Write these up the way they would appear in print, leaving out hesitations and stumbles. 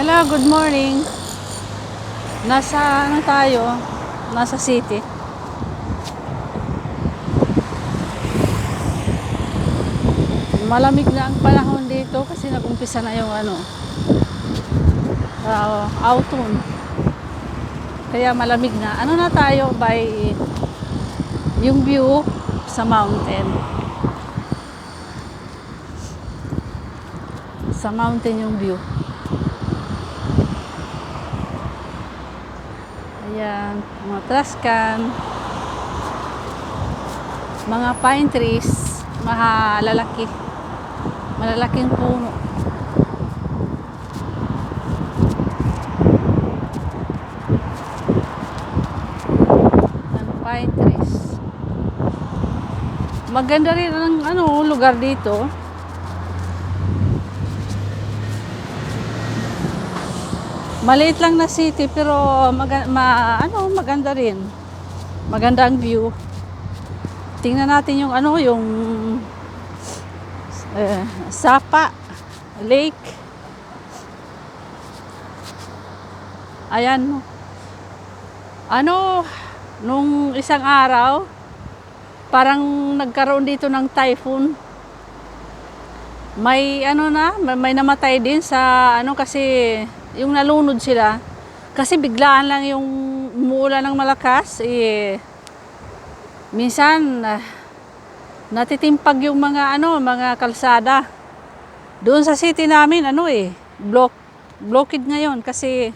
Hello, good morning. Nasa ano tayo? Nasa city. Malamig na ang panahon dito kasi nag-umpisa na yung autumn. Kaya malamig na. Ano na tayo by yung view sa mountain. Sa mountain yung view. Ayan, mga trascan, mga pine trees, malalaking puno. Ang pine trees. Maganda rin ang lugar dito. Maliit lang na city pero maganda rin. Maganda ang view. Tingnan natin yung Sapa Lake. Ayan. Nung isang araw parang nagkaroon dito ng typhoon. May may namatay din sa kasi yung nalunod sila kasi biglaan lang yung umuulan ng malakas minsan natitimpag yung mga kalsada doon sa city namin blocked ngayon kasi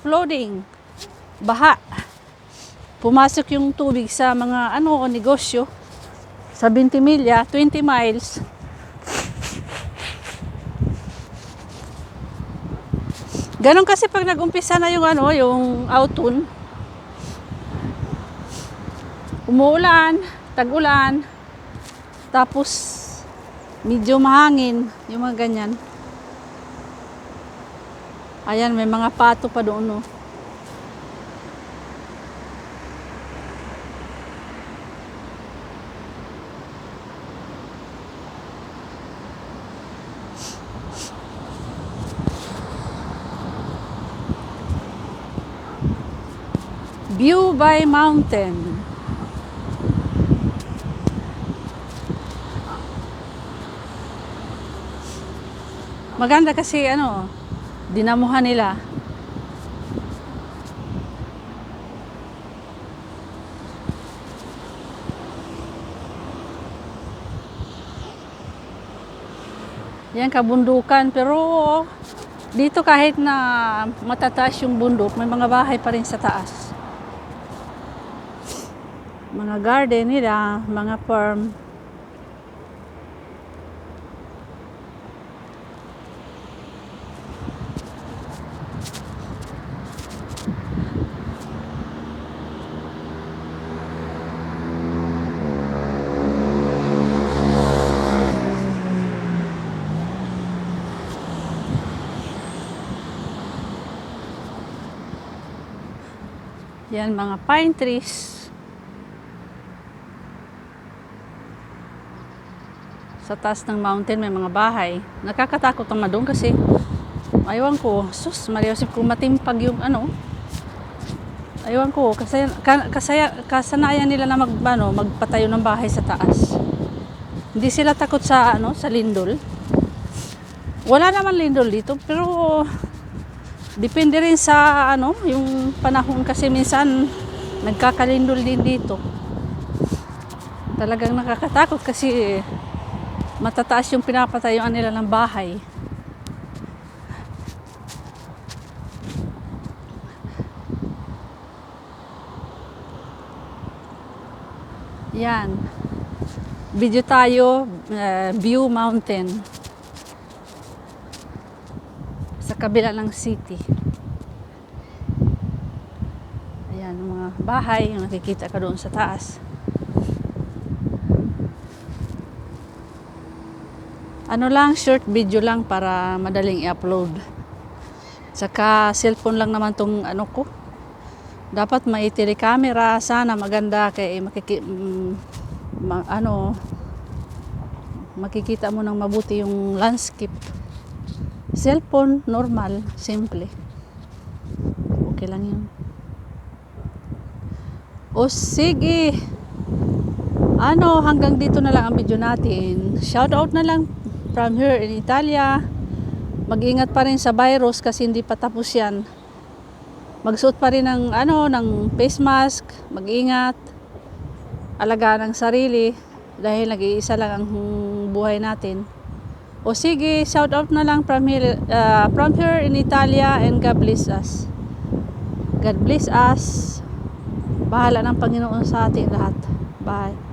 flooding, baha, pumasok yung tubig sa mga negosyo sa 20 milya, 20 miles. Ganon kasi pag nag-umpisa na yung autumn, umuulan, tag-ulan, tapos medyo mahangin, yung mga ganyan. Ayan, may mga pato pa doon, View by mountain. Maganda kasi dinamuhan nila. Yan kabundukan pero dito kahit na matataas yung bundok, may mga bahay pa rin sa taas. Mga garden nila, mga farm. Yan, mga pine trees. Sa taas ng mountain may mga bahay. Nakakatakot naman doon kasi aywan ko, mariosip kung matimpag yung aywan ko, kasi kasanayan nila na magpatayo ng bahay sa taas. Hindi sila takot sa sa lindol. Wala naman lindol dito pero depende rin sa yung panahon kasi minsan nagkakalindol din dito. Talagang nakakatakot kasi matataas yung pinapatayuan nila ng bahay. Yan. Video tayo, view mountain. Sa kabila ng city. Ayan, mga bahay yung nakikita ka doon sa taas. Short video lang para madaling i-upload. Saka cellphone lang naman tong ko. Dapat may telecamera, sana maganda kay makikita mo ng mabuti yung landscape. Cellphone, normal, simple. Okay lang yun. O sige, hanggang dito na lang ang video natin. Shout out na lang from here in Italia. Mag-ingat pa rin sa virus kasi hindi pa tapos yan. Magsuot pa rin ng face mask, mag-ingat, alagaan ang sarili dahil nag-iisa lang ang buhay natin. O sige, shout out na lang from here in Italia, and God bless us. God bless us. Bahala ng Panginoon sa ating lahat. Bye.